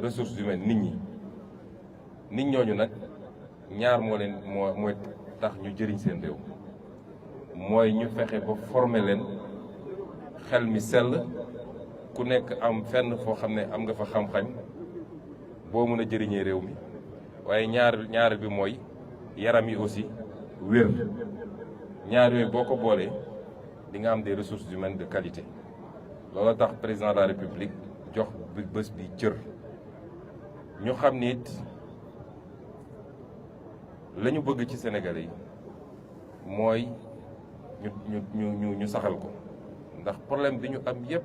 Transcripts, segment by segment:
ressources humaines nit ñooñu nag ñaar mooy tax ñu jëriñ seen réew mooy ñu fexe ba former leen xel mi sell ku nekk am fenn foo xam ne am nga fa xam-xam boo mën a jëriñee réew mi waaye ñaar bi mooy yaram yi aussi wér ñaar yooyu boo ko boolee di nga am des ressources humaines de qualité loolu tax président de la république jox bés bi cër ñu xam ni it la ñu bëgg ci Sénégalais yi mooy ñu saxal ko ndax problème bi ñu am yépp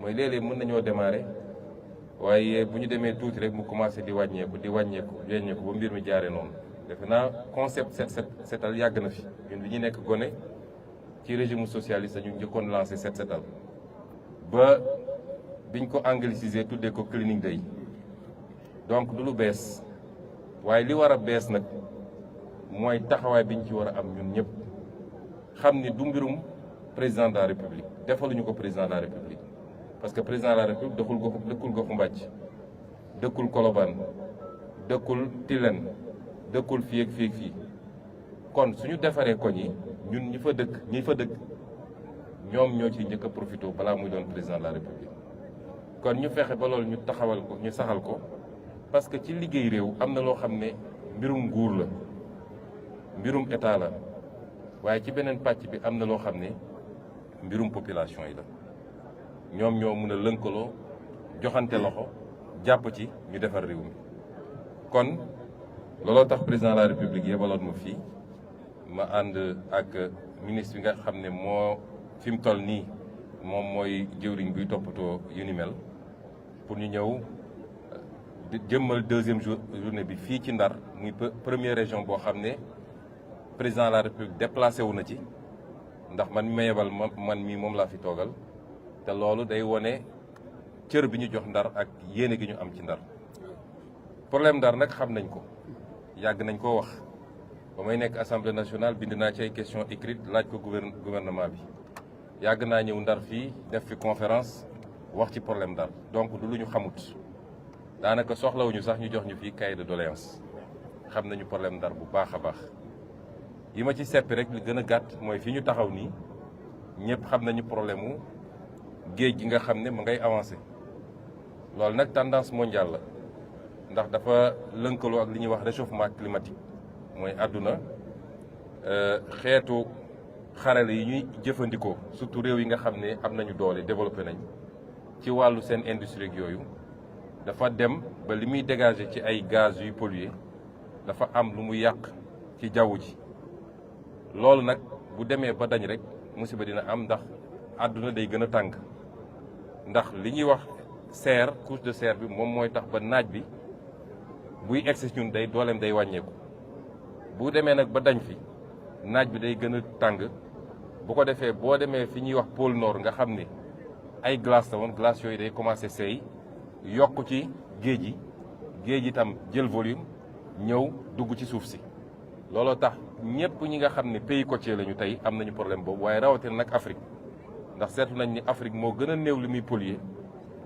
mooy léeg-léeg mën nañoo démarrer waaye bu ñu demee tuuti rek mu commencé di wàññeeku ba mbir mi jaaree noonu defe naa concept setal yàgg na fi ñun bi ñu nekk gone ci régime socialiste ñu njëkkoon lancé setal ba biñ ko anglicisé tuddee ko cleaning day donc du lu bees waaye li war a bees nag mooy taxawaay biñ ci war a am ñun ñëpp xam ni du mbirum président de la république defaluñu ko président de la république parce que président de la république dëkkul goxu mbàcc dëkkul Colobane dëkkul Tilène dëkkul fii ak fii kon suñu defaree koñ yi ñun ñi fa dëkk ñoom ñoo ciy njëkk a profité balaa muy doon président de la république kon ñu fexe ba loolu ñu taxawal ko ñu saxal ko parce que ci liggéey réew am na loo xam ne mbirum nguur la mbirum état la waaye ci beneen pàcc bi am na loo xam ne mbirum population yi la ñoom ñoo mën a lënkaloo joxante loxo jàpp ci ñu defar réew mi kon looloo tax président de la république yebaloon ma fii ma ànd ak ministre bi nga xam ne moo fi mu toll nii moom mooy jëwriñ buy toppatoo yu ni mel pour ñu ñëw jëmmal deuxième journée bi fii ci Ndar muy première région boo xam ne président de la république déplacé wu na ci ndax man mi ma yebal man mii moom laa fi toogal te loolu day wone cër bi ñu jox Ndar ak yéene gi ñu am ci Ndar problème Ndar nag xam nañ ko yàgg nañ koo wax ba may nekk assemblée nationale bind naa ci ay questions écrites laaj ko gouvernement bi yàgg naa ñëw Ndar fii def fi conférence wax ci problème Ndar donc du lu ñu xamut daanaka soxlawuñu sax ñu jox ñu fii cahier de doléance xam nañu problème Ndar bu baax a baax yi ma ci seppi rek li gën a gàtt mooy fi ñu taxaw nii ñëpp xam nañu problème mu géej gi nga xam ne ma ngay avancé loolu nag tendance mondiale la ndax dafa lënkaloo ak li ñuy wax réchauffement climatique mooy àdduna xeetu xarale yi ñuy jëfandikoo surtout réew yi nga xam ne am nañu doole développé nañ ci wàllu seen industrie yooyu dafa dem ba li muy dégager ci ay gaz yuy polluer dafa am lu mu yàq ci jaww ji loolu nag bu demee ba dañ rek musiba dina am ndax àdduna day gën a tàng ndax li ñuy wax serre couche de serre bi moom mooy tax ba naaj bi buy egsi ñun dooleem day wàññeeku bu demee nag ba dañ fi naaj bi day gën a tàng bu ko defee boo demee fi ñuy wax pôle nord nga xam ne ay glace la woon glace yooyu day commencé seey yokk ci géej gi itam jël volume ñëw dugg ci suuf si looloo tax ñëpp ñi nga xam ne pays côtier lañu tey am nañu problème boobu waaye rawatina nag Afrique ndax seetlu nañ ni Afrique moo gën a néew li muy polluer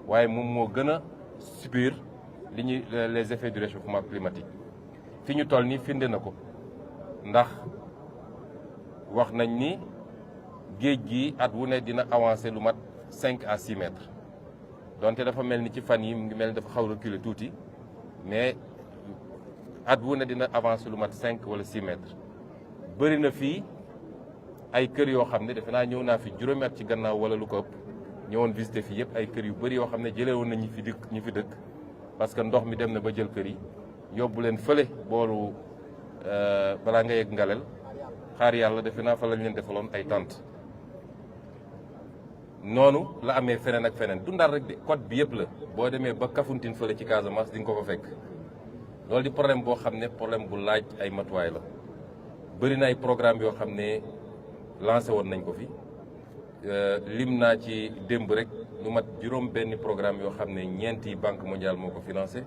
waaye moom moo gën a subir les effets du réchauffement climatique fi ñu toll nii finde na ko ndax wax nañ ni géej gi at wu ne dina avancer lu mat 5 à 6 mètres donte dafa mel ni ci fan yi mu ngi mel ni dafa xaw reculer tuuti mais at wu ne dina avancer lu mat 5 wala 6 mètres bëri na fii ay kër yoo xam ne defe naa ñëw naa fi juróomi at ci gannaaw wala lu ko ëpp ñëwoon visiter fii yëpp ay kër yu bëri yoo xam ne jëlee woon na ñi fi dëkk parce que ndox mi dem na ba jël kër yi yóbbu leen fële booru balaa nga yegg Ngalel xaar yàlla defe naa fa lañ leen defaloon ay tente noonu la amee feneen ak feneen du Ndar rek de côte bi yëpp la boo demee ba Kafountine fële ci Casamance di nga ko fa fekk loolu di problème boo xam ne problème bu laaj ay matuwaay la bëri na ay programme yoo xam ne lancé woon nañ ko fi lim naa ci démb rek lu mat juróom benn programme yoo xam ne ñeenti banque mondiale moo ko financé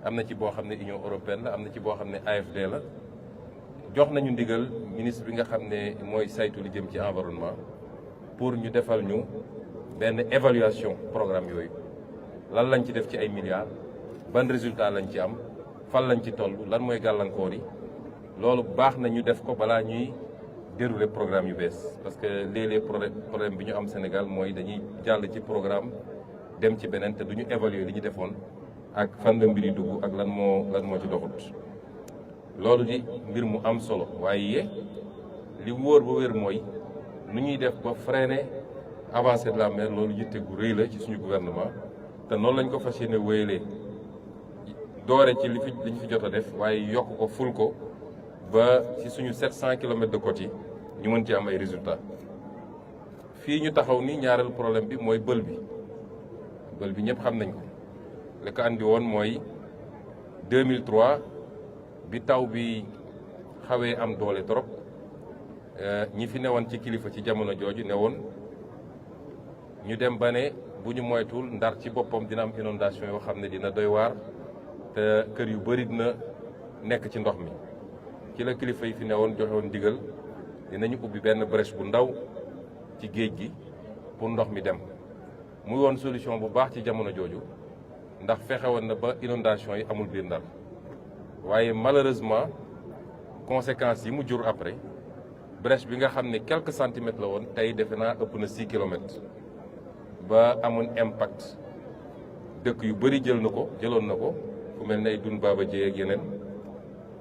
am na ci boo xam ne Union européenne la am na ci boo xam ne AFD la jox nañu ndigal ministre bi nga xam ne mooy saytu li jëm ci environnement pour ñu defal ñu benn évaluation programme yooyu lan lañ ci def ci ay milliards ban résultat lañ ci am fan lañ ci toll lan mooy gàllankoor yi loolu baax na ñu def ko balaa ñuy dérouler programme yu bees parce que léeg-léeg problème bi ñu am Sénégal mooy dañuy jàll ci programme dem ci beneen te du ñu évaluer li ñu defoon ak fan la mbir yi dugg ak lan moo ci doxut loolu di mbir mu am solo waaye li wóor ba wér mooy nu ñuy def ba freiner avancée de la mer loolu yitte gu rëy la ci suñu gouvernement te noonu lañ ko fas yéene wéyalee doore ci li ñu fi jot a def waaye yokk ko ful ko ba ci suñu 700 kilomètres de côte yi ñu mën ci am ay résultats fii ñu taxaw ni ñaareelu problème bi mooy bël bi ñëpp xam nañ ko li ko andi woon mooy 2003 bi taw bi xawee am doole trop ñi fi newoon ci kilifa ci jamono jooju ne woon ñu dem ba ne bu ñu moytuwul Ndar ci boppam dina am inondation yoo xam ne dina doy waar te kër yu bëri dina nekk ci ndox mi ci la kilifa yi fi newoon joxe woon ndigal dinañu ubbi benn brèche bu ndaw ci géej gi pour ndox mi dem muy woon solution bu baax ci jamono jooju ndax fexe woon na ba inondation yi amul biir Ndar waaye malheureusement conséquences yi mu jur après brèche bi nga xam ne quelques centimètres la woon tey defe naa ëpp na 6 kilomètres ba amoon impact dëkk yu bëri jëloon na ko fu mel ne ay Dun Baba Dieye ak yeneen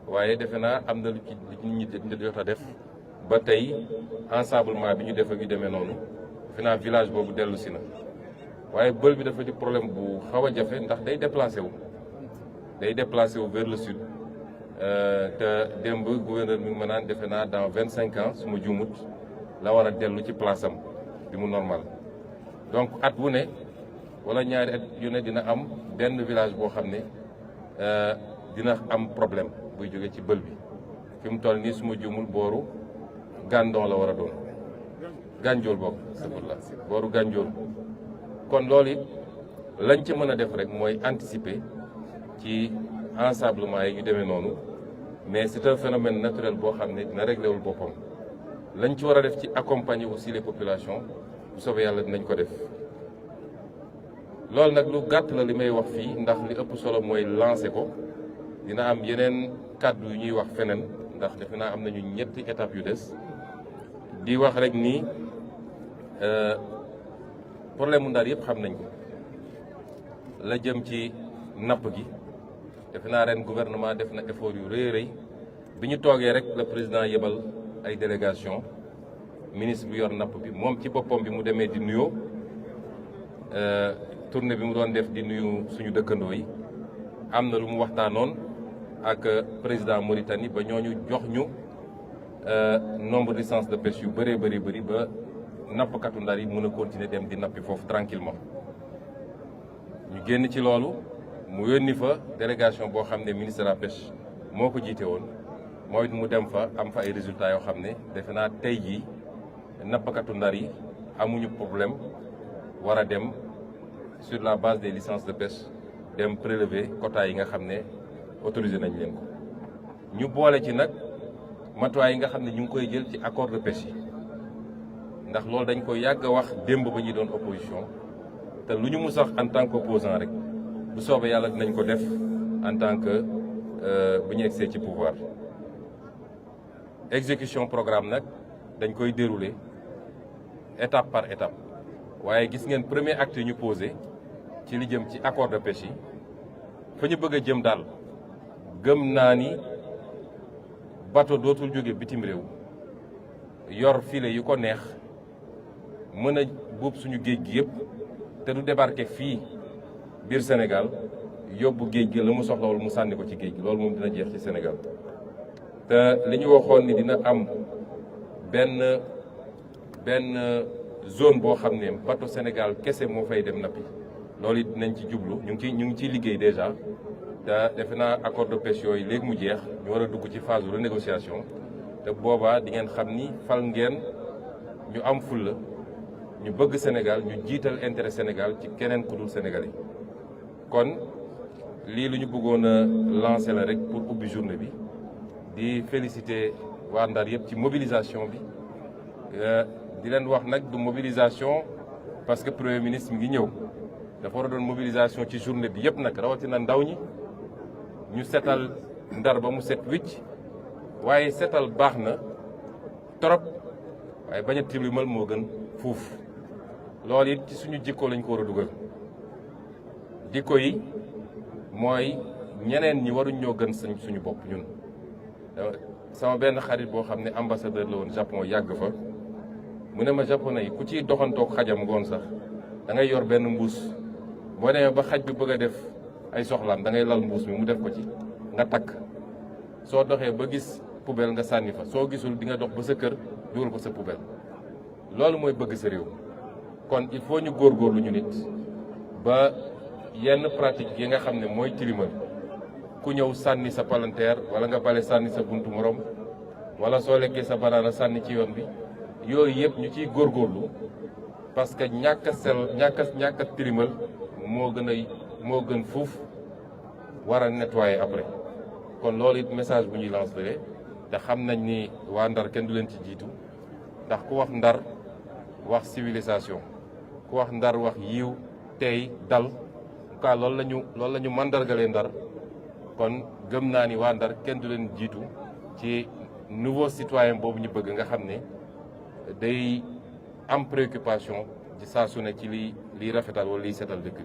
waaye defe naa am na lu ci nit ñi jot a def ba tey ensablement bi ñu def ak yu demee noonu defe naa village boobu dellu si na waaye bël bi dafa di problème bu xaw a jafe ndax day déplacé wu vers le sud te démb gouverneur mi ngi ma naan defe naa dans 25 ans su ma juumut la war a dellu ci place am bi mu normal donc at wu ne wala ñaari at yu ne dina am benn village boo xam ne dina am problème buy jóge ci bël bi fi mu toll nii su ma juumul booru Gandon la war a doon Gandiol boobu sabula booru Gandiol kon loolu it lañ ci mën a def rek mooy anticiper ci ensablement yi yu demee noonu mais c'est un phénomène naturel boo xam ne dina réglé wul boppam lañ ci war a def ci accompagner aussi les populations bu soobee yàlla dinañ ko def loolu nag lu gàtt la li may wax fii ndax li ëpp solo mooy lancer ko dina am yeneen kàddu yu ñuy wax feneen ndax defe naa am nañu ñetti étapes yu des di wax rek ni problème mu Ndar yëpp xam nañ ko la jëm ci napp gi defe naa ren gouvernement def na effort yu rëy rëy bi ñu toogee rek le président yebal ay délégation ministre bi yor napp bi moom ci boppam bi mu demee di nuyoo tournée bi mu doon def di nuyu suñu dëkkandoo yi am na lu mu waxtaanoon ak président Mauritanie ba ñooñu jox ñu nombre de licences de pêche yu bëree bëri ba nappkatu Ndar yi mën a continuer dem di nappi foofu tranquillement ñu génn ci loolu mu yónni fa délégation boo xam ne ministre de la pêche moo ko jiite woon mooy mu dem fa am fa ay résultats yoo xam ne defe naa tey jii nappkatu Ndar yi amuñu problème war a dem sur la base des licences de pêche dem prélever quotas yi nga xam ne autorisé nañ leen ko ñu boole ci nag matuwaay yi nga xam ne ñu ngi koy jël ci accord de pêche yi ndax loolu dañ ko yàgg a wax démb ba ñuy doon opposition te lu ñu mus wax en tant qu'opposant rek bu soobee yàlla dinañ ko def en tant que bu ñu egsee ci pouvoir exécution programme nag dañ koy dérouler étape par étape waaye gis ngeen premier acte yi ñu posé ci li jëm ci accord de pêche yi fa ñu bëgg a jëm daal gëm naa ni bateau dootul jóge bitim réew yor filet yu ko neex mën a buub suñu géej gi yëpp te du débarquer fii biir Sénégal yóbbu géej gi la mu soxlawul mu sànni ko ci géej gi loolu moom dina jeex ci Sénégal te li ñu waxoon ni dina am benn zone boo xam ne bateau Sénégal kese moo fay dem nappi loolu it nañ ci jublu ñu ngi ciy liggéey déjà te defe naa accord de pêche yooyu léegi mu jeex ñu war a dugg ci phase de renégociation te boobaa di ngeen xam ni fal ngeen ñu am fulla ñu bëgg Sénégal ñu jiital intérêt Sénégal ci keneen ku dul Sénégal yi kon lii lu ñu bëggoon a lancer la rek pour ubbi journée bi di féliciter waa Ndar yëpp ci mobilisation bi di leen wax nag du mobilisation parce que premier ministre mi ngi ñëw dafa war a doon mobilisation ci journée bi yëpp nag rawatina ndaw ñi ñu setal Ndar ba mu set wicc waaye setal baax na trop waaye bañ a tilimal moo gën fuuf loolu it ci suñu jikko lañ ko war a dugal jikko yi mooy ñeneen ñi waruñ ñoo gën suñu bopp ñun. sama benn xarit boo xam ne ambassadeur la woon Japon yàgg fa mu ne ma japonais yi ku ciy doxantoog xajam ngoon sax da ngay yor benn mbuus boo demee ba xaj bi bëgg a def ay soxlaam da ngay lal mbuus mi mu def ko ci nga takk soo doxee ba gis poubelle nga sànni fa soo gisul di nga dox ba sa kër dugal ko sa poubelle loolu mooy bëgg sa réew kon il faut ñu góorgóorlu ñu nit ba yenn pratique yi nga xam ne mooy tilimal ku ñëw sànni sa palanteer wala nga bale sànni sa buntu morom wala soo lekkee sa banaana sànni ci yoon bi yooyu yëpp ñu ciy góorgóorlu parce que ñàkk a tilimal moo gën fuuf war a nettoyer après kon loolu it message bu ñuy lancer te xam nañ ni waa Ndar kenn du leen ci jiitu ndax ku wax Ndar wax civilisation ku wax Ndar wax yiw tey dal en loolu la ñu mandargalee Ndar kon gëm naa ni waa Ndar kenn du leen jiitu ci nouveau citoyen boobu ñu bëgg nga xam ne day am préoccupation ci saa su ne ci liy rafetal wala liy setal dëkk bi.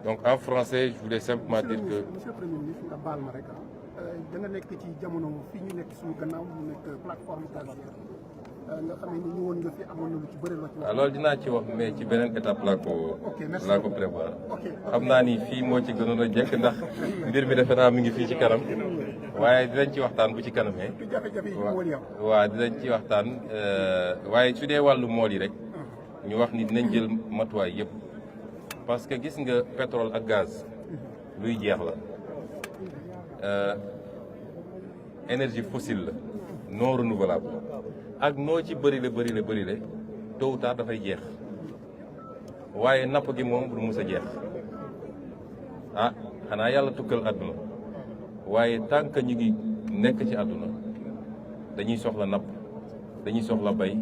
Donc en français je voulais simplement dire que. monsieur le premier ministre nga baal ma rek da nga nekk ci jamono fii ñu nekk suñu gannaaw mu nekk plateforme gazière nga xam ne ni ñëwoon nga fi amoon na lu ci bëri loo ci wax. loolu dinaa ci wax mais ci beneen étape laa ko prévoir. xam naa ni fii moo ci gënoon a jekk ndax mbir mi defe naa mi ngi fii ci kanam waaye dinañ ci waxtaan bu ci kanamee. waaw dinañ ci waxtaan waaye su dee wàllu mool yi rek ñu wax ni dinañ jël matuwaay yëpp parce que gis nga pétrole ak gaz luy jeex la énergie fossile la non renouvelable ak noo ci bëri la tôt ou tard dafay jeex waaye napp gi moom du mus a jeex xanaa yàlla tukkal àdduna waaye tant que ñu ngi nekk ci àdduna dañuy soxla napp dañuy soxla bay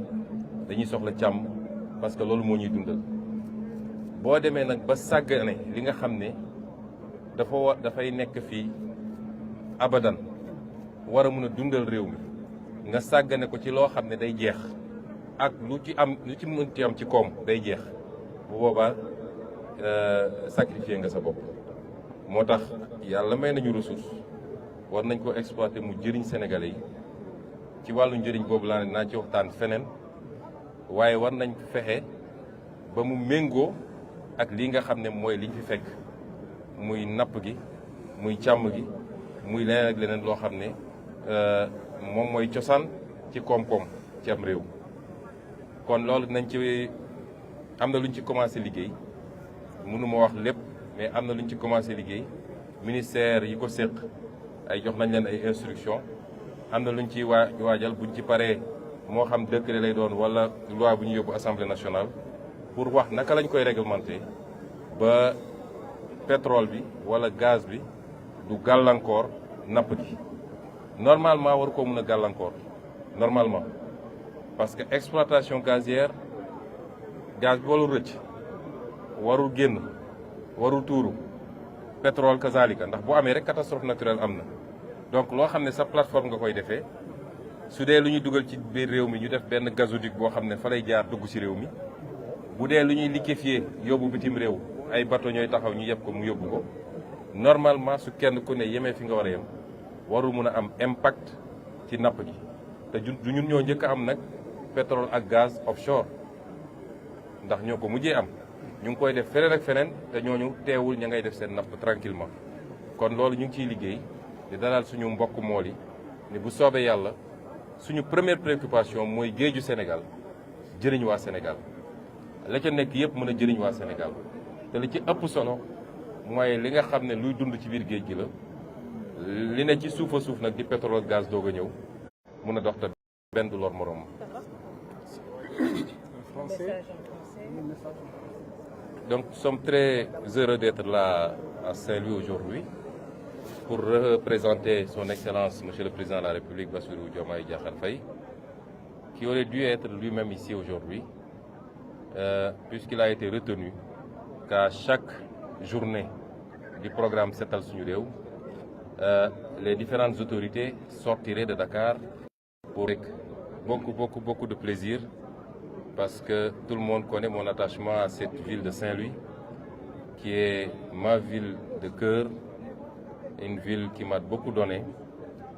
dañuy soxla càmm parce que loolu moo ñuy dundal boo demee nag ba sàggane li nga xam ne dafay nekk fii abadan war a mën a dundal réew mi nga sàggane ko ci loo xam ne day jeex ak lu ci mënti am ci koom day jeex bu boobaa sacrifier nga sa bopp moo tax yàlla may nañu ressource war nañ ko exploiter mu jëriñ Sénégalais yi ci wàllu njëriñ boobu laa ne naa ci waxtaan feneen waaye war nañ fexe ba mu méngoo ak lii nga xam ne mooy liñ fi fekk muy napp gi muy càmm gi muy leneen ak leneen loo xam ne moom mooy cosaan ci koom-koom ci am réew kon loolu nañ ci am na luñ ci commencé liggéey mënuma wax lépp mais am na luñ ci commencé liggéey ministère yi ko séq ay jox nañ leen ay instruction am na luñ ciy waajal buñ ci paree moo xam décret lay doon wala loi bu ñu yóbbu assemblée nationale pour wax naka lañ koy réglementer ba pétrole bi wala gaz bi du gàllankoor napp gi normalement war koo mën a gàllankoor normalement parce que exploitation gazière gaz bi warul rëcc warul génn warul tuuru pétrole kazalika ndax bu amee rek catastrophe naturelle am na donc loo xam ne sa plateforme nga koy defee su dee lu ñuy dugal ci biir réew mi ñu def benn gazoduc boo xam ne fa lay jaar dugg ci réew mi bu dee lu ñuy liquéfier yóbbu bitim réew ay bateau ñooy taxaw ñu yeb ko mu yóbbu ko normalement su kenn ku ne yemee fi nga war a yem warul mun a am impact ci napp gi te du ñun ñoo njëkk a am nag pétrole ak gaz offshore ndax ñoo ko mujjee am ñu ngi koy def feneen ak feneen te ñooñu teewul ña ngay def seen napp tranquillement kon loolu ñu ngi ciy liggéey di dalal suñu mbokk mool yi ni bu soobee yàlla suñu première préoccupation mooy géeju Sénégal jëriñ waa Sénégal la ca nekk yëpp mën a jëriñ waa Sénégal te li ci ëpp solo mooy li nga xam ne luy dund ci biir géej gi la li ne ci suufa suuf nag di pétrole ak gaz doog a ñëw mun a dox te benn du lor moroom. Donc nous sommes très heureux d'être là à Saint-Louis aujourd'hui pour représenter son Excellence Monsieur le Président de la République Bassirou Diomaye Diakhar Faye, qui aurait dû être lui-même ici aujourd'hui, puisqu'il a été retenu qu'à chaque journée du programme Setal Suñu Réew, les différentes autorités sortiraient de Dakar pour beaucoup de plaisir, parce que tout le monde connaît mon attachement à cette ville de Saint-Louis, qui est ma ville de cœur, une ville qui m'a beaucoup donné.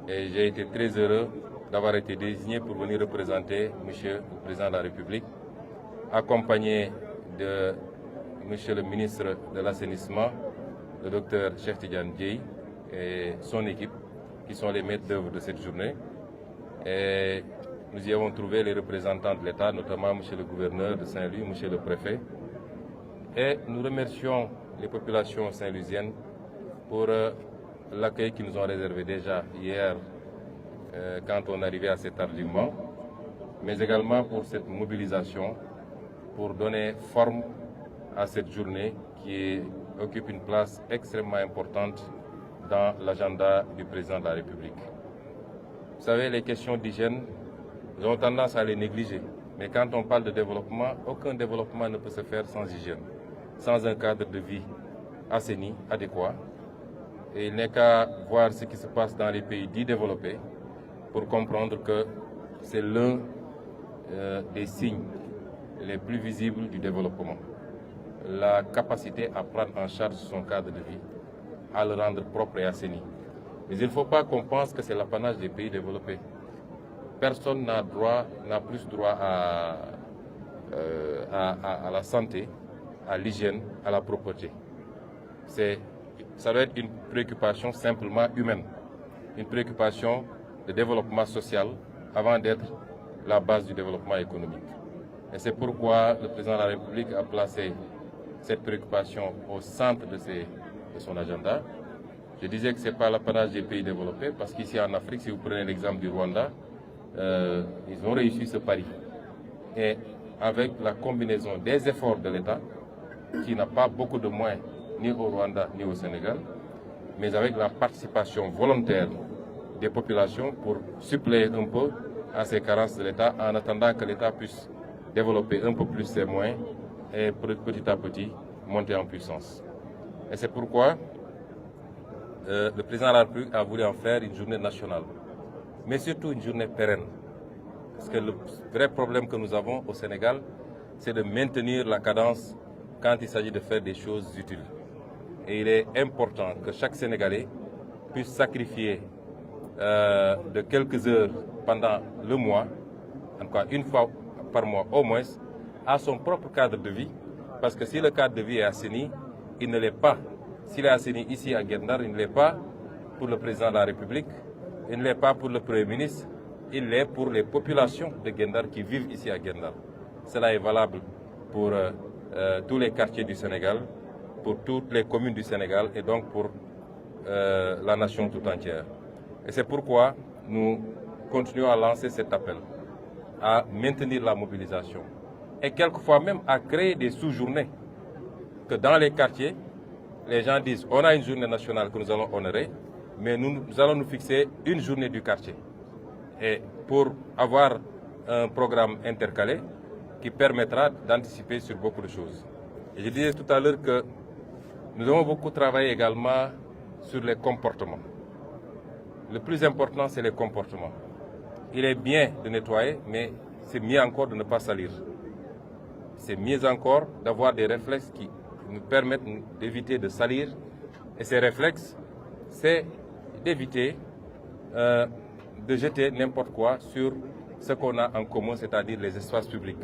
Et j'ai été très heureux d'avoir été désigné pour venir représenter Monsieur le Président de la République, accompagné de Monsieur le ministre de l'Assainissement, le docteur Cheikh Tidiane Dièye et son équipe, qui sont les maîtres d'œuvre de cette journée. Et nous y avons trouvé les représentants de l'État, notamment Monsieur le gouverneur de Saint-Louis, Monsieur le préfet. Et nous remercions les populations saint-louisiennes pour l'accueil qu'ils nous ont réservé déjà hier quand on arrivait assez tardivement, mais également pour cette mobilisation pour donner forme à cette journée qui occupe une place extrêmement importante dans l'agenda du président de la République. Vous savez, les questions d'hygiène, nous avons tendance à les négliger. Mais quand on parle de développement, aucun développement ne peut se faire sans hygiène, sans un cadre de vie assaini, adéquat. Et il n'est qu'à voir ce qui se passe dans les pays dits développés pour comprendre que c'est l'un des signes les plus visibles du développement. La capacité à prendre en charge son cadre de vie, à le rendre propre et assaini. Mais il ne faut pas qu'on pense que c'est l'apanage des pays développés. Personne n'a plus droit à la santé, à l'hygiène, à la propreté. Ça doit être une préoccupation simplement humaine, une préoccupation de développement social avant d'être la base du développement économique. Et c'est pourquoi le président de la République a placé cette préoccupation au centre de son agenda. Je disais que ce n'est pas l'apanage des pays développés, parce qu'ici en Afrique, si vous prenez l'exemple du Rwanda, ils ont réussi ce pari. Et avec la combinaison des efforts de l'État, qui n'a pas beaucoup de moyens, ni au Rwanda, ni au Sénégal, mais avec la participation volontaire des populations pour suppléer un peu à ces carences de l'État, en attendant que l'État puisse développer un peu plus ses moyens et petit à petit monter en puissance. Et c'est pourquoi le président de la République a voulu en faire une journée nationale, mais surtout une journée pérenne. Parce que le vrai problème que nous avons au Sénégal, c'est de maintenir la cadence quand il s'agit de faire des choses utiles. Et il est important que chaque Sénégalais puisse sacrifier de quelques heures pendant le mois, en tout cas une fois par mois au moins, à son propre cadre de vie. Parce que si le cadre de vie est assaini, il ne l'est pas. S'il est assaini ici à Guet-Ndar, il ne l'est pas pour le président de la République, il ne l'est pas pour le Premier ministre, il l'est pour les populations de Guet-Ndar qui vivent ici à Guet-Ndar. Cela est valable pour tous les quartiers du Sénégal, pour toutes les communes du Sénégal et donc pour la nation tout entière. Et c'est pourquoi nous continuons à lancer cet appel, à maintenir la mobilisation et quelquefois même à créer des sous-journées, que dans les quartiers, les gens disent on a une journée nationale que nous allons honorer, mais nous allons nous fixer une journée du quartier. Et pour avoir un programme intercalé qui permettra d'anticiper sur beaucoup de choses. Et je disais tout à l'heure que nous avons beaucoup travaillé également sur les comportements. Le plus important, c'est les comportements. Il est bien de nettoyer, mais c'est mieux encore de ne pas salir. C'est mieux encore d'avoir des réflexes qui nous permettent d'éviter de salir. Et ces réflexes, c'est d'éviter de jeter n'importe quoi sur ce qu'on a en commun, c'est-à-dire les espaces publics,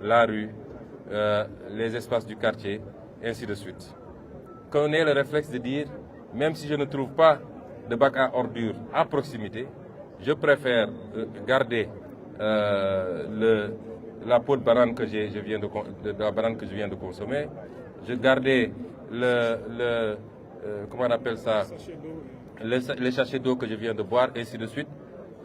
la rue, les espaces du quartier, ainsi de suite. Qu'on ait le réflexe de dire, même si je ne trouve pas de bac à ordures à proximité, je préfère garder la peau de banane que je viens de consommer, je gardais comment on appelle ça, les sachets d'eau que je viens de boire, et ainsi de suite.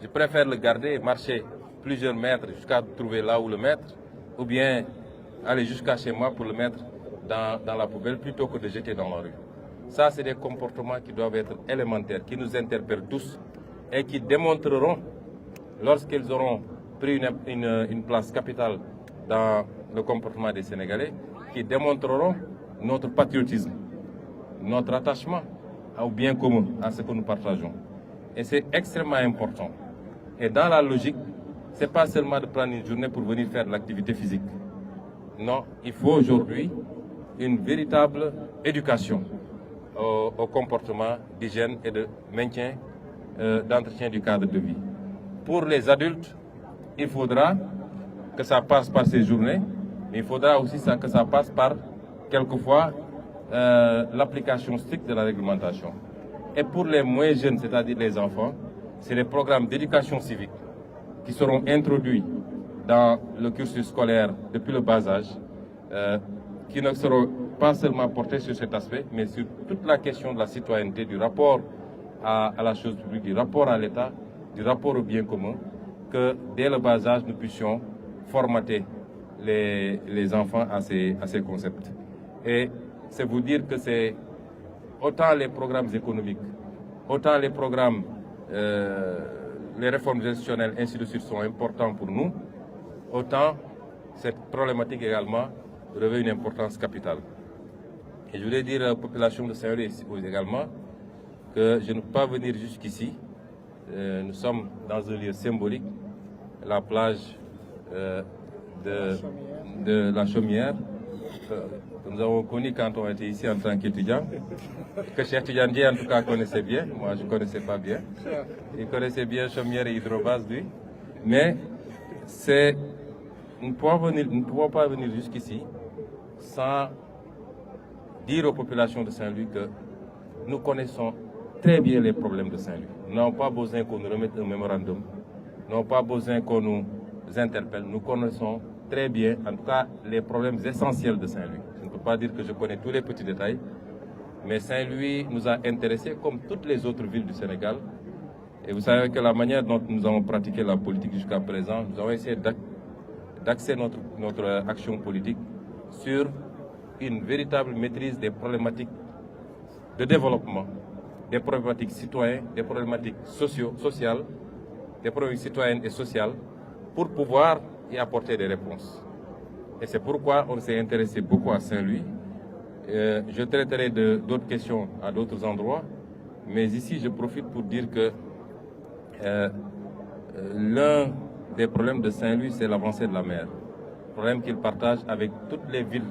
Je préfère le garder et marcher plusieurs mètres jusqu'à trouver là où le mettre, ou bien aller jusqu'à chez moi pour le mettre dans la poubelle plutôt que de jeter dans la rue. Ça, c'est des comportements qui doivent être élémentaires, qui nous interpellent tous et qui démontreront, lorsqu'ils auront pris une place capitale dans le comportement des Sénégalais, qui démontreront notre patriotisme, notre attachement au bien commun, à ce que nous partageons. Et c'est extrêmement important. Et dans la logique, ce n'est pas seulement de prendre une journée pour venir faire de l'activité physique. Non, il faut aujourd'hui une véritable éducation au comportement d'hygiène et de maintien, d'entretien du cadre de vie. Pour les adultes, il faudra que ça passe par ces journées, mais il faudra aussi que ça passe par, quelquefois, l'application stricte de la réglementation. Et pour les moins jeunes, c'est-à-dire les enfants, c'est les programmes d'éducation civique qui seront introduits dans le cursus scolaire depuis le bas âge, qui ne seront pas seulement portés sur cet aspect, mais sur toute la question de la citoyenneté, du rapport à la chose publique, du rapport à l'État, du rapport au bien commun, que dès le bas âge, nous puissions formater les enfants à ces concepts. Et c'est vous dire que c'est autant les programmes économiques, autant les programmes, les réformes institutionnelles, ainsi de suite, sont importants pour nous, autant cette problématique également revêt une importance capitale. Et je voulais dire à la population de Saint-Louis également que je ne peux pas venir jusqu'ici. Nous sommes dans un lieu symbolique, la plage de la Chaumière, que nous avons connu quand on était ici en tant qu'étudiants, que Cheikh Tidiane Dièye en tout cas connaissait bien, moi je ne connaissais pas bien. Il connaissait bien Chaumière et Hydrobase, lui. Mais nous ne pouvons pas venir jusqu'ici sans dire aux populations de Saint-Louis que nous connaissons très bien les problèmes de Saint-Louis. Nous n'avons pas besoin qu'on nous remette un mémorandum, nous n'avons pas besoin qu'on nous interpelle. Nous connaissons très bien, en tout cas, les problèmes essentiels de Saint-Louis. Je ne peux pas dire que je connais tous les petits détails, mais Saint-Louis nous a intéressés comme toutes les autres villes du Sénégal. Et vous savez que la manière dont nous avons pratiqué la politique jusqu'à présent, nous avons essayé d'axer notre action politique sur une véritable maîtrise des problématiques de développement, des problématiques citoyennes, des problématiques sociales, des problématiques citoyennes et sociales, pour pouvoir y apporter des réponses. Et c'est pourquoi on s'est intéressé beaucoup à Saint-Louis. Je traiterai d'autres questions à d'autres endroits, mais ici je profite pour dire que l'un des problèmes de Saint-Louis, c'est l'avancée de la mer. Problème qu'il partage avec toutes les villes